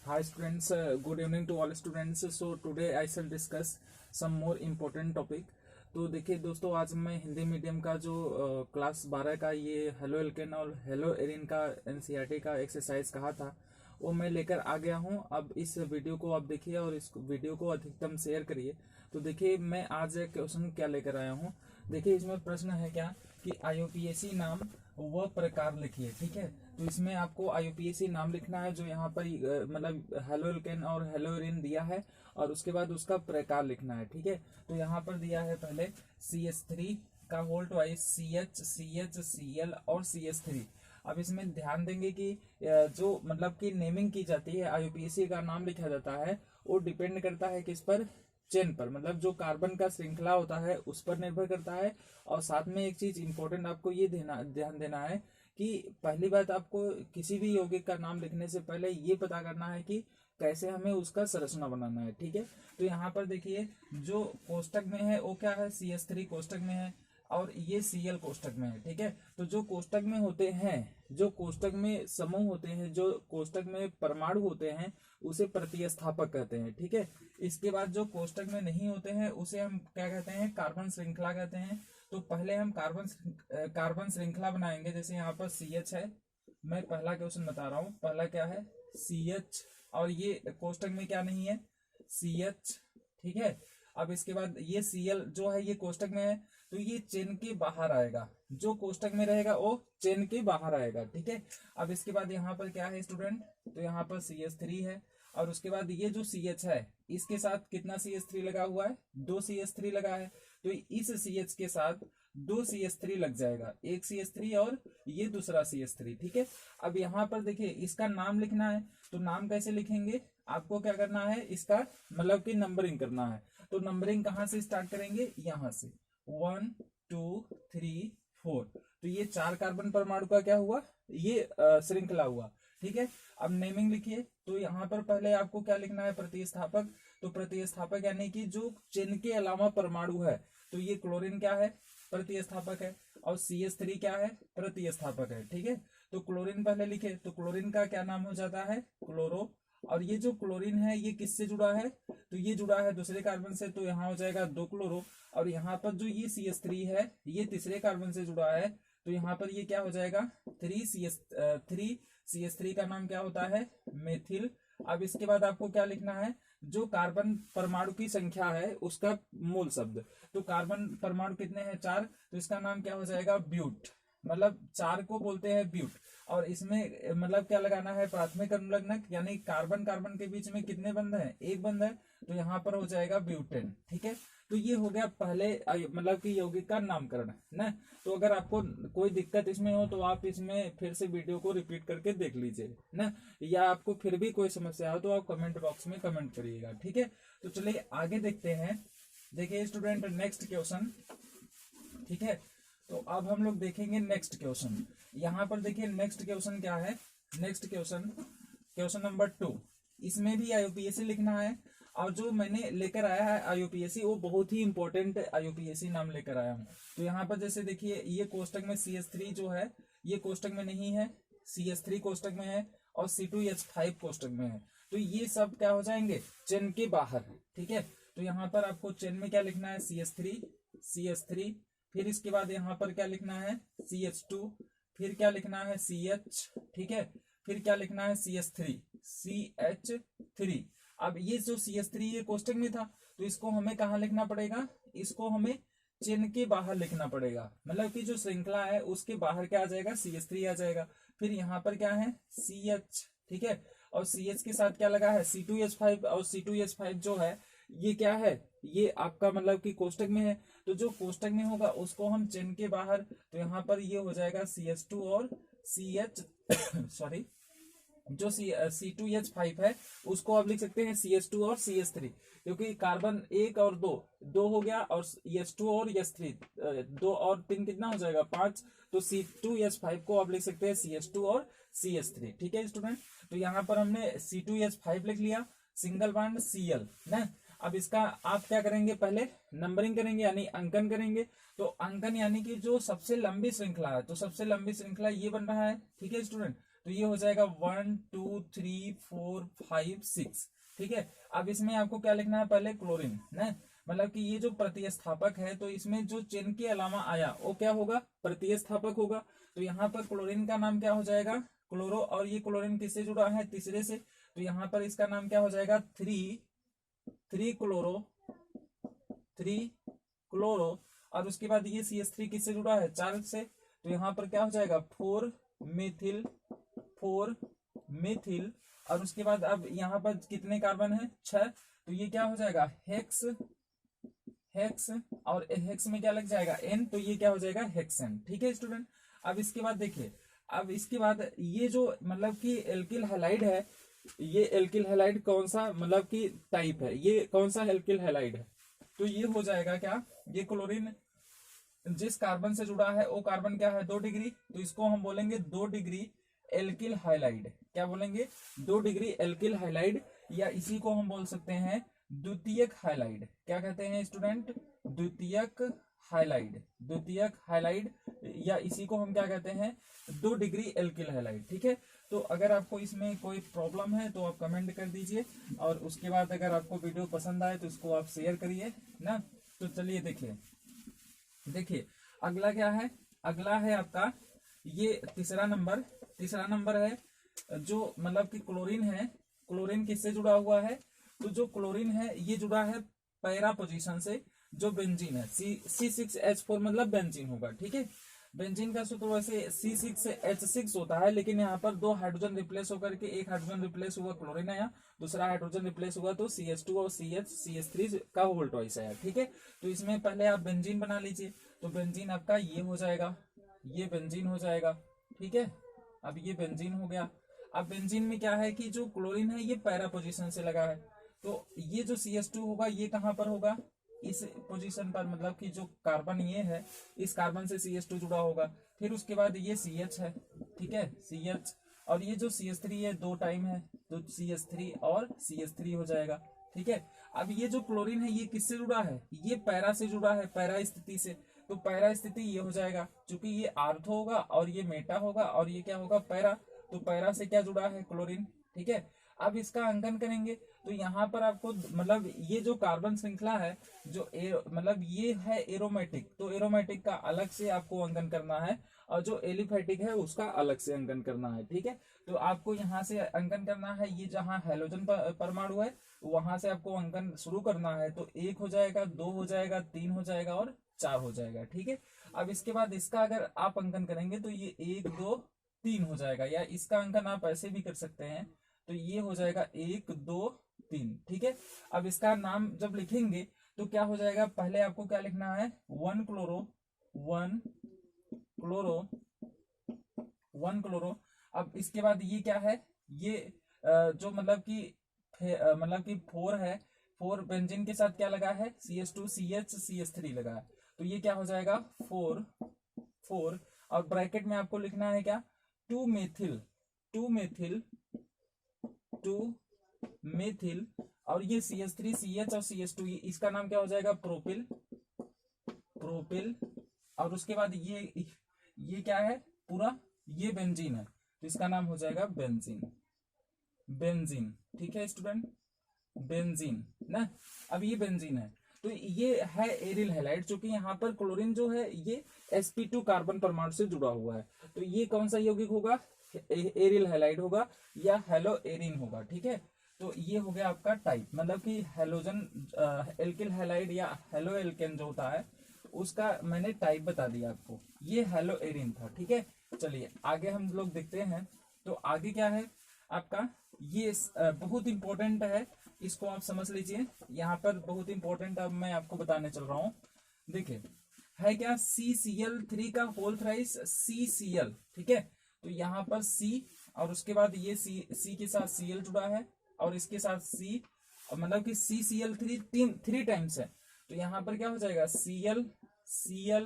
Hi students, good evening to all students. So today I shall discuss some more important topic. तो देखिए दोस्तों, आज मैं Hindi medium का जो क्लास 12 का ये हेलो एल्केन और हेलो एरिन का एनसीईआरटी का एक्सरसाइज कहा था वो मैं लेकर आ गया हूँ। अब इस वीडियो को आप देखिए और इस वीडियो को अधिकतम शेयर करिए। तो देखिए मैं आज एक क्वेश्चन क्या लेकर आया हूँ। देखिए इसमें प्रश्न है क्या कि आईयूपीएसी नाम वह प्रकार लिखिए। ठीक है, तो इसमें आपको आईयूपीएसी नाम लिखना है जो यहाँ पर मतलब हेलो एल्केन और हेलो एरिन दिया है और उसके बाद उसका प्रकार लिखना है। ठीक है, तो यहाँ पर दिया है पहले CH3 का whole twice CH CH Cl और CH3। अब इसमें ध्यान देंगे कि जो मतलब कि नेमिंग की जाती है, आईयूपीएसी का नाम लिखा जाता है वो डिपेंड करता है किस पर, चेन पर, मतलब जो कार्बन का श्रृंखला होता है उस पर निर्भर करता है। और साथ में एक चीज इंपॉर्टेंट आपको ये ध्यान देना है कि पहली बात आपको किसी भी यौगिक का नाम लिखने से पहले ये पता करना है कि कैसे हमें उसका संरचना बनाना है। ठीक है, तो यहाँ पर देखिए जो कोष्टक में है वो क्या है, CH3 कोष्टक में है और ये Cl कोष्टक में है। ठीक है, तो जो कोष्टक में होते हैं, जो कोष्टक में समूह होते हैं, जो कोष्टक में परमाणु होते हैं उसे प्रतिस्थापक कहते हैं। ठीक है, इसके बाद जो कोष्टक में नहीं होते हैं उसे हम क्या कहते हैं, कार्बन श्रृंखला कहते हैं। तो पहले हम कार्बन श्रृंखला बनाएंगे। जैसे यहाँ पर CH है, मैं पहला क्वेश्चन बता रहा हूँ। पहला क्या है CH और ये कोष्टक में क्या नहीं है CH। ठीक है, अब इसके बाद ये Cl जो है ये कोष्टक में है तो ये चेन के बाहर आएगा, जो कोष्टक में रहेगा वो चेन के बाहर आएगा। ठीक है, अब इसके बाद यहाँ पर क्या है स्टूडेंट, तो यहाँ पर CH3 है और उसके बाद ये जो CH है इसके साथ कितना CH3 लगा हुआ है, 2 CH3 लगा है। तो इस CH के साथ 2 CH3 लग जाएगा, एक CH3 और ये दूसरा CH3। ठीक है, अब यहाँ पर देखिए इसका नाम लिखना है। तो नाम कैसे लिखेंगे, आपको क्या करना है, इसका मतलब कि नंबरिंग करना है। तो नंबरिंग कहाँ से स्टार्ट करेंगे, यहाँ से 1 2 3 4। तो ये 4 कार्बन परमाणु का क्या हुआ, ये श्रृंखला हुआ। ठीक है, अब नेमिंग लिखिए। तो यहाँ पर पहले आपको क्या लिखना है, प्रतिस्थापक। तो प्रतिस्थापक यानी कि जो चेन के अलावा परमाणु है, तो ये क्लोरीन क्या है, प्रतिस्थापक है, और CH3 क्या है, प्रतिस्थापक है। ठीक है, तो क्लोरीन पहले लिखे। तो क्लोरीन का क्या नाम हो जाता है, क्लोरो। और ये जो क्लोरीन है ये किससे जुड़ा है, तो ये जुड़ा है दूसरे कार्बन से, तो यहाँ हो जाएगा 2 क्लोरो। और यहाँ पर जो ये CH3 है ये तीसरे कार्बन से जुड़ा है, तो यहाँ पर ये क्या हो जाएगा 3 CH3 का नाम क्या होता है, मेथिल। अब इसके बाद आपको क्या लिखना है, जो कार्बन परमाणु की संख्या है उसका मूल शब्द। तो कार्बन परमाणु कितने हैं, 4, तो इसका नाम क्या हो जाएगा, ब्यूट। मतलब 4 को बोलते हैं ब्यूट। और इसमें मतलब क्या लगाना है, प्राथमिक अनुलग्नक, यानी कार्बन कार्बन के बीच में कितने बंध हैं, एक बंध है, तो यहाँ पर हो जाएगा ब्यूटेन। ठीक है, तो ये हो गया पहले मतलब कि यौगिक का नामकरण ना। तो अगर आपको कोई दिक्कत इसमें हो तो आप इसमें फिर से वीडियो को रिपीट करके देख लीजिए ना, या आपको फिर भी कोई समस्या हो तो आप कमेंट बॉक्स में कमेंट करिएगा। ठीक है, तो चलिए आगे देखते हैं। देखिए स्टूडेंट नेक्स्ट क्वेश्चन। ठीक है, तो अब हम लोग देखेंगे नेक्स्ट क्वेश्चन। यहाँ पर देखिए नेक्स्ट क्वेश्चन क्या है, नेक्स्ट क्वेश्चन नंबर 2। इसमें भी आईयूपीएसी लिखना है और जो मैंने लेकर आया है आईयूपीएसी वो बहुत ही इंपॉर्टेंट आईयूपीएसी नाम लेकर आया हूँ। तो यहाँ पर जैसे देखिए ये कोष्टक में CH3 जो है ये कोष्टक में नहीं है, CH3 कोष्टक में है और C2H5 कोष्टक में है। तो ये सब क्या हो जाएंगे, चेन के बाहर। ठीक है, तो यहाँ पर आपको चेन में क्या लिखना है, CH3, फिर इसके बाद यहाँ पर क्या लिखना है CH2, फिर क्या लिखना है CH। ठीक है, फिर क्या लिखना है CH3। अब ये जो CH3 ये कोष्टक में था तो इसको हमें कहाँ लिखना पड़ेगा, इसको हमें चेन के बाहर लिखना पड़ेगा। मतलब कि जो श्रृंखला है उसके बाहर क्या आ जाएगा, CH3 आ जाएगा। फिर यहाँ पर क्या है CH। ठीक है, और CH के साथ क्या लगा है C2H5, और C2H5 जो है ये क्या है, ये आपका मतलब कि कोष्टक में है। तो जो कोष्टक में होगा उसको हम चेन के बाहर, तो यहाँ पर ये हो जाएगा CH2 और CH सॉरी जो C2H5 है उसको आप लिख सकते हैं CH2 और CH3, क्योंकि कार्बन 1 और 2 हो गया, और H2 और H3 2 और 3 कितना हो जाएगा 5। तो C2H5 को आप लिख सकते हैं CH2 और CH3। ठीक है स्टूडेंट, तो यहाँ पर हमने C2H5 लिख लिया, सिंगल बॉन्ड Cl ना। अब इसका आप क्या करेंगे, पहले नंबरिंग करेंगे यानी अंकन करेंगे। तो अंकन यानी कि जो सबसे लंबी श्रृंखला है, तो सबसे लंबी श्रृंखला ये बन रहा है। ठीक है स्टूडेंट, तो ये हो जाएगा 1 2 3 4 5 6। ठीक है, अब इसमें आपको क्या लिखना है, पहले क्लोरीन ना, मतलब कि ये जो प्रतिस्थापक है तो इसमें जो चिन्ह के अलावा आया वो क्या होगा, प्रतिस्थापक होगा। तो यहाँ पर क्लोरीन का नाम क्या हो जाएगा, क्लोरो, और ये क्लोरीन किससे जुड़ा है, तीसरे से, तो यहाँ पर इसका नाम क्या हो जाएगा, थ्री क्लोरो, थ्री क्लोरो। और उसके बाद ये CH3 किससे जुड़ा है, 4 से, तो यहाँ पर क्या हो जाएगा, 4 मिथिल, 4 मिथिल। और उसके बाद अब यहाँ पर कितने कार्बन है, 6, तो ये क्या हो जाएगा, हेक्स, हेक्स, और हेक्स में क्या लग जाएगा, N, तो ये क्या हो जाएगा, हेक्सेन। ठीक है स्टूडेंट, अब इसके बाद देखिए, अब इसके बाद ये जो मतलब कि एल्किल हैलाइड है, ये एल्किल हैलाइड कौन सा मतलब कि टाइप है, ये कौन सा एल्किल हैलाइड है, तो ये हो जाएगा क्या, ये क्लोरीन जिस कार्बन से जुड़ा है वो कार्बन क्या है, 2 डिग्री, तो इसको हम बोलेंगे 2 डिग्री एल्किल हाइलाइड। क्या बोलेंगे, 2 डिग्री एल्किल हाइलाइड, या इसी को हम बोल सकते हैं द्वितीयक हाइलाइड। क्या कहते हैं स्टूडेंट, द्वितीयक हाइलाइड, द्वितीयक हाइलाइड, या इसी को हम क्या कहते हैं, 2 डिग्री एल्किल हाइलाइड। ठीक है, तो अगर आपको इसमें कोई प्रॉब्लम है तो आप कमेंट कर दीजिए, और उसके बाद अगर आपको वीडियो पसंद आए तो इसको आप शेयर करिए ना। तो चलिए देखिए, देखिए अगला क्या है, अगला है आपका ये तीसरा नंबर है, जो मतलब कि क्लोरीन है, क्लोरीन किससे जुड़ा हुआ है, तो जो क्लोरीन है ये जुड़ा है पैरा पोजीशन से, जो बेंजीन है C6H4 मतलब बेंजीन होगा। ठीक है, बेंजीन का सूत्र वैसे C6H6 होता है, लेकिन यहाँ पर 2 हाइड्रोजन रिप्लेस होकर के एक हाइड्रोजन रिप्लेस हुआ, क्लोरीन आया, दूसरा हाइड्रोजन रिप्लेस हुआ तो CH2 और CH3 का होल ट्वाइस आया। ठीक है, तो इसमें पहले आप बेंजीन बना लीजिए, तो बेंजीन आपका ये हो जाएगा, ये बेंजीन हो जाएगा। ठीक है, अब ये बेंजीन हो गया। अब बेंजीन में क्या है कि जो क्लोरीन है ये पैरा पोजीशन से लगा है, तो ये जो CH2 होगा ये कहां पर होगा, इस पोजीशन पर, मतलब कि जो कार्बन ये है इस कार्बन से CH2 जुड़ा होगा, फिर उसके बाद ये CH है। ठीक है, CH, और ये जो CH3 है 2 टाइम है, तो CH3 और CH3 हो जाएगा। ठीक है, अब ये जो क्लोरीन है ये किससे जुड़ा है, ये पैरा से जुड़ा है, पैरा स्थिति से, तो पैरा स्थिति ये हो जाएगा, क्योंकि ये आर्थो होगा और ये मेटा होगा और ये क्या होगा, पैरा, तो पैरा से क्या जुड़ा है, क्लोरीन। ठीक है, अब इसका अंकन करेंगे तो यहाँ पर आपको मतलब ये जो कार्बन श्रृंखला है, जो मतलब ये है एरोमेटिक, तो एरोमेटिक का अलग से आपको अंकन करना है, और जो एलिफेटिक है उसका अलग से अंकन करना है। ठीक है, तो आपको यहाँ से अंकन करना है, ये जहाँ हेलोजन परमाणु है वहां से आपको अंकन शुरू करना है, तो 1 हो जाएगा, 2 हो जाएगा, 3 हो जाएगा और 4 हो जाएगा। ठीक है, अब इसके बाद इसका अगर आप अंकन करेंगे तो ये 1 2 3 हो जाएगा, या इसका अंकन आप ऐसे भी कर सकते हैं, तो ये हो जाएगा 1 2 3। ठीक है, अब इसका नाम जब लिखेंगे तो क्या हो जाएगा, पहले आपको क्या लिखना है, 1 क्लोरो, 1 क्लोरो, 1 क्लोरो। अब इसके बाद ये क्या है, ये जो मतलब कि 4 है, 4 बेंजीन के साथ क्या लगा है, CH2 CH CH3 लगा है, तो ये क्या हो जाएगा 4 4, और ब्रैकेट में आपको लिखना है क्या, 2 मेथिल, 2 मेथिल, 2 मेथिल, और ये CH3 CH और CH2 इसका नाम क्या हो जाएगा, प्रोपिल, प्रोपिल। और उसके बाद ये क्या है पूरा, ये बेंजीन है, तो इसका नाम हो जाएगा बेंजीन, बेंजीन। ठीक है स्टूडेंट, बेंजीन ना, अब ये बेंजीन है, तो ये है एरिल हैलाइड, क्योंकि यहाँ पर क्लोरीन जो है ये sp2 कार्बन परमाणु से जुड़ा हुआ है, तो ये कौन सा यौगिक होगा, एरिल हैलाइड होगा या हेलो एरिन होगा। ठीक है, तो ये हो गया आपका टाइप, मतलब कि हेलोजन एल्किल हैलाइड या हेलो एल्केन जो होता है उसका मैंने टाइप बता दिया आपको, ये हेलो एरिन था। ठीक है, चलिए आगे हम लोग देखते हैं, तो आगे क्या है आपका, ये बहुत इंपॉर्टेंट है, इसको आप समझ लीजिए, यहाँ पर बहुत इंपॉर्टेंट अब मैं आपको बताने चल रहा हूँ। देखिए है क्या, CCl3 का होल थ्राइस CCl। ठीक है, तो यहाँ पर C, और उसके बाद ये C के साथ Cl जुड़ा है, और इसके साथ C, मतलब कि CCl3 3 टाइम्स है, तो यहाँ पर क्या हो जाएगा, Cl Cl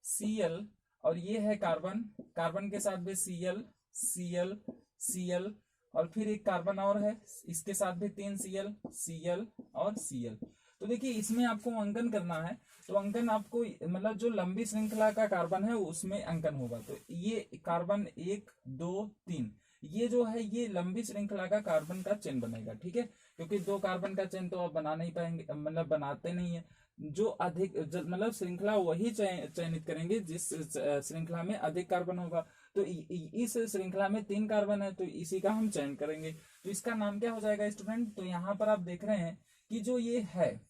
Cl, और ये है कार्बन, कार्बन के साथ भी Cl Cl Cl, और फिर एक कार्बन और है, इसके साथ भी 3 Cl Cl और Cl। तो देखिए इसमें आपको अंकन करना है, तो अंकन आपको मतलब जो लंबी श्रृंखला का कार्बन है उसमें अंकन होगा, तो ये कार्बन 1 2 3, ये जो है ये लंबी श्रृंखला का कार्बन का चेन बनेगा, ठीक है। क्योंकि दो कार्बन का चेन तो आप बना नहीं पाएंगे, मतलब बनाते नहीं है। जो अधिक मतलब श्रृंखला वही चयनित करेंगे जिस श्रृंखला में अधिक कार्बन होगा। तो इस श्रृंखला में 3 कार्बन है तो इसी का हम चयन करेंगे। तो इसका नाम क्या हो जाएगा स्टूडेंट? तो यहाँ पर आप देख रहे हैं कि जो ये है,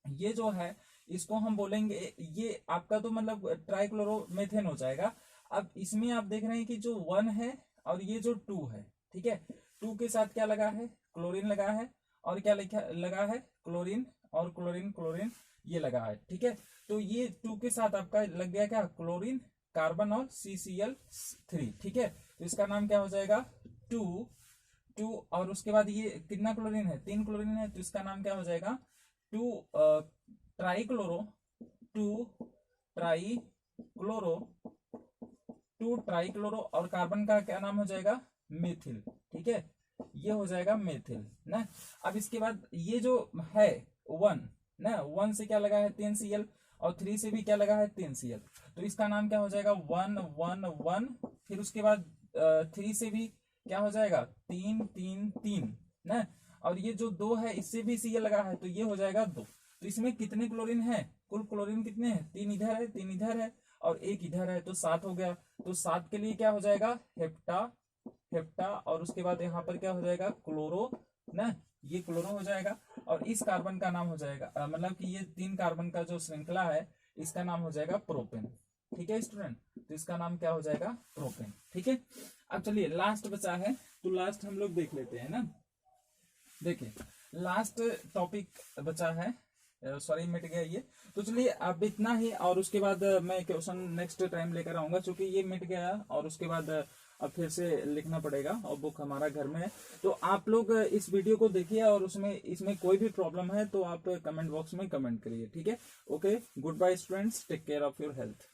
ये जो है इसको हम बोलेंगे, ये आपका तो मतलब ट्राइक्लोरोमेथेन हो जाएगा। अब इसमें आप देख रहे हैं कि जो 1 है और ये जो 2 है, ठीक है। 2 के साथ क्या लगा है? क्लोरीन लगा है। और क्या लगा है? क्लोरीन और क्लोरीन क्लोरीन ये लगा है, ठीक है। तो ये 2 के साथ आपका लग गया क्या? क्लोरीन, कार्बन और CCl3, ठीक है। तो इसका नाम क्या हो जाएगा? 2 और उसके बाद ये कितना क्लोरीन है? 3 क्लोरीन है, तो इसका नाम क्या हो जाएगा? 2 ट्राइक्लोरो 2 ट्राइक्लोरो और कार्बन का क्या नाम हो जाएगा? मेथिल, ठीक है। ये हो जाएगा मेथिल ना। अब इसके बाद ये जो है 1 ना, 1 से क्या लगा है? 3Cl और 3 से भी क्या लगा है? 3Cl। तो इसका नाम क्या हो जाएगा? 1 1 1। फिर उसके बाद 3 से भी क्या हो जाएगा? 3 3 3 ना। और ये जो 2 है इससे भी Cl लगा है तो ये हो जाएगा 2। तो इसमें कितने क्लोरीन है? कुल क्लोरीन कितने हैं? 3 इधर है, 3 इधर है और 1 इधर है, तो 7 हो गया। तो 7 के लिए क्या हो जाएगा? हेप्टा और उसके बाद यहाँ पर क्या हो जाएगा? क्लोरो ना, ये क्लोरो हो जाएगा। और इस कार्बन का नाम हो जाएगा मतलब कि ये 3 कार्बन का जो श्रृंखला है इसका नाम हो जाएगा प्रोपेन, ठीक है स्टूडेंट। तो इसका नाम क्या हो जाएगा? प्रोपेन, ठीक है। अब चलिए लास्ट बचा है, तो लास्ट हम लोग देख लेते हैं ना। देखिए लास्ट टॉपिक बचा है, सॉरी मिट गया ये। तो चलिए अब इतना ही, और उसके बाद मैं क्वेश्चन नेक्स्ट टाइम लेकर आऊंगा, क्योंकि ये मिट गया और उसके बाद अब फिर से लिखना पड़ेगा और बुक हमारा घर में है। तो आप लोग इस वीडियो को देखिए और उसमें इसमें कोई भी प्रॉब्लम है तो आप कमेंट बॉक्स में कमेंट करिए, ठीक है। Okay, goodbye students, take care of your health.